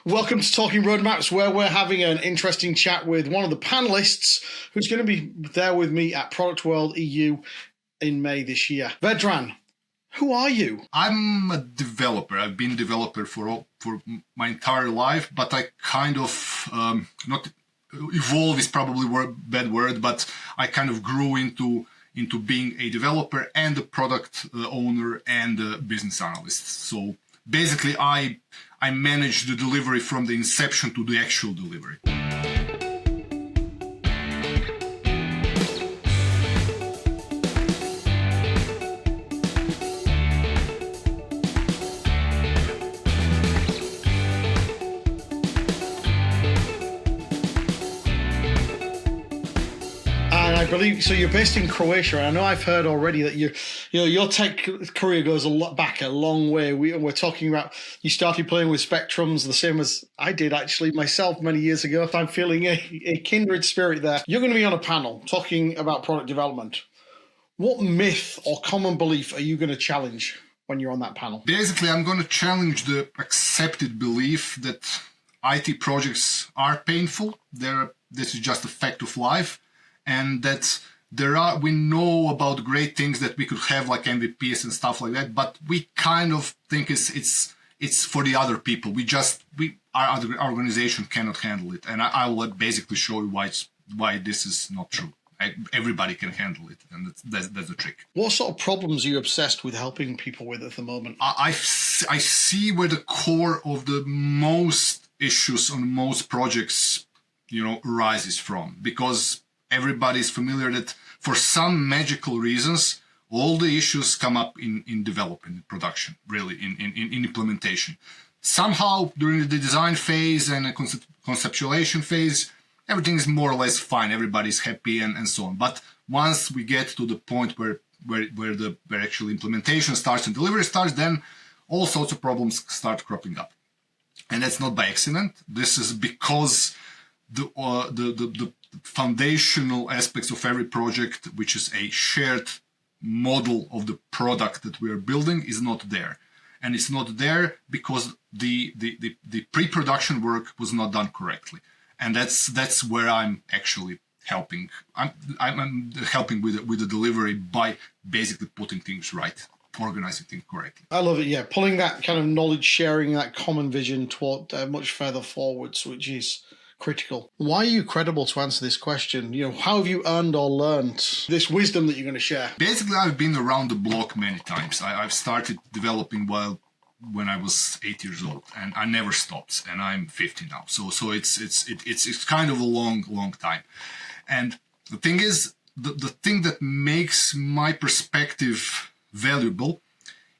Welcome to Talking Roadmaps, where we're having an interesting chat with one of the panelists who's going to be there with me at Product World EU in May this year. Vedran, who are you? I'm a developer. I've been a developer for my entire life, but I kind of, not evolve is probably a bad word, but I kind of grew into being a developer and a product owner and a business analyst. So basically, I manage the delivery from the inception to the actual delivery. I believe so. You're based in Croatia, and I know I've heard already that your tech career goes a long way. We're talking about you started playing with spectrums, the same as I did actually myself many years ago. I'm feeling a kindred spirit there. You're going to be on a panel talking about product development. What myth or common belief are you going to challenge when you're on that panel? Basically, I'm going to challenge the accepted belief that IT projects are painful. This is just a fact of life. And that we know about great things that we could have like MVPs and stuff like that, but we kind of think it's for the other people. Our other organization cannot handle it, and I will basically show you why this is not true. Everybody can handle it, and that's the trick. What sort of problems are you obsessed with helping people with at the moment? I see where the core of the most issues on most projects, arises from, because everybody's familiar that for some magical reasons, all the issues come up in development, in production, really, in implementation. Somehow, during the design phase and a conceptualization phase, everything is more or less fine. Everybody's happy and so on. But once we get to the point where actual implementation starts and delivery starts, then all sorts of problems start cropping up. And that's not by accident. This is because the foundational aspects of every project, which is a shared model of the product that we are building, is not there. And it's not there because the pre-production work was not done correctly. And that's where I'm actually helping. I'm helping with the delivery by basically putting things right, organizing things correctly. I love it. Yeah, pulling that kind of knowledge sharing, that common vision toward much further forwards, which is critical. Why are you credible to answer this question? How have you earned or learned this wisdom that you're going to share? Basically, I've been around the block many times. I've started developing when I was 8 years old, and I never stopped. And I'm 50 now, so it's kind of a long time. And the thing is, the thing that makes my perspective valuable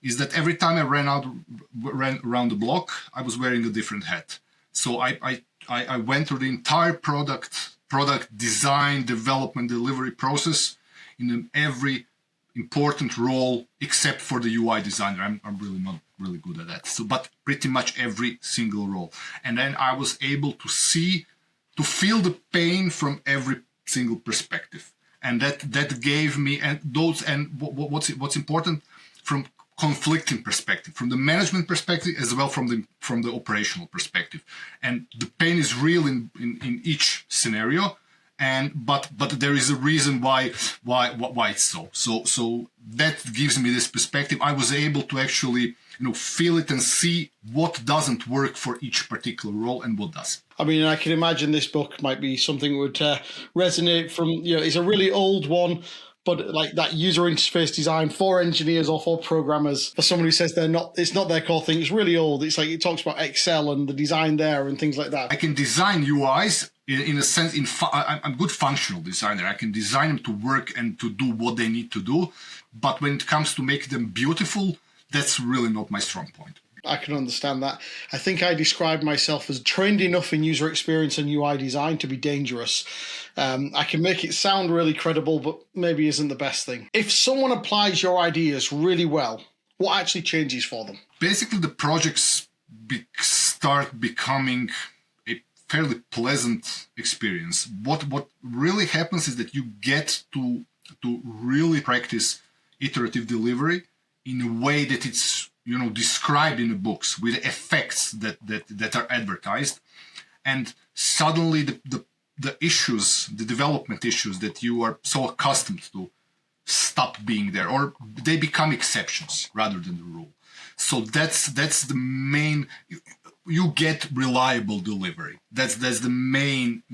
is that every time I ran around the block, I was wearing a different hat. So I went through the entire product design, development, delivery process in every important role except for the UI designer. I'm really not really good at that. But pretty much every single role. And then I was able to feel the pain from every single perspective. And that gave me what's important from conflicting perspective, from the management perspective as well from the operational perspective, and the pain is real in each scenario, but there is a reason why it's so. So that gives me this perspective. I was able to actually feel it and see what doesn't work for each particular role and what does. I mean, I can imagine this book might be something that would resonate from it's a really old one. But like that user interface design for engineers or for programmers, for someone who says it's not their core thing, it's really old. It's like it talks about Excel and the design there and things like that. I can design UIs in a sense. I'm a good functional designer. I can design them to work and to do what they need to do. But when it comes to making them beautiful, that's really not my strong point. I can understand that. I think I describe myself as trained enough in user experience and UI design to be dangerous. I can make it sound really credible, but maybe isn't the best thing. If someone applies your ideas really well, what actually changes for them? Basically, the projects start becoming a fairly pleasant experience. What really happens is that you get to really practice iterative delivery in a way that it's described in the books with effects that are advertised, and suddenly the issues, the development issues that you are so accustomed to, stop being there, or they become exceptions rather than the rule. So that's the main. You get reliable delivery. That's the main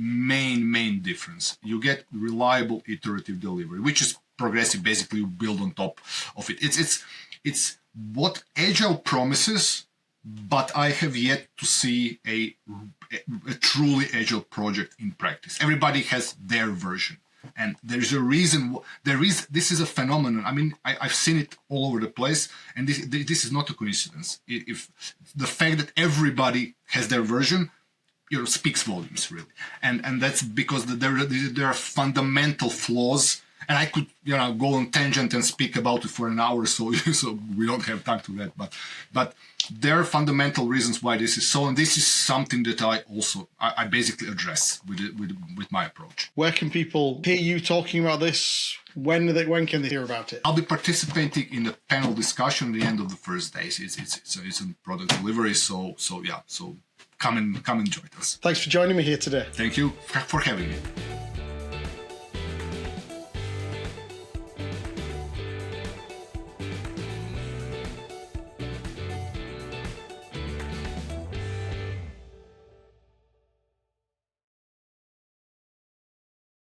difference. You get reliable iterative delivery, which is progressive. Basically, you build on top of it. It's what Agile promises, but I have yet to see a truly Agile project in practice. Everybody has their version. And there's a reason. This is a phenomenon. I mean, I've seen it all over the place, and this is not a coincidence. If the fact that everybody has their version, speaks volumes, really. And that's because there are fundamental flaws. And I could, go on tangent and speak about it for an hour, so we don't have time to that. But there are fundamental reasons why this is so, and this is something that I basically address with my approach. Where can people hear you talking about this? When can they hear about it? I'll be participating in the panel discussion at the end of the first days. It's a product delivery, so come and join us. Thanks for joining me here today. Thank you for having me.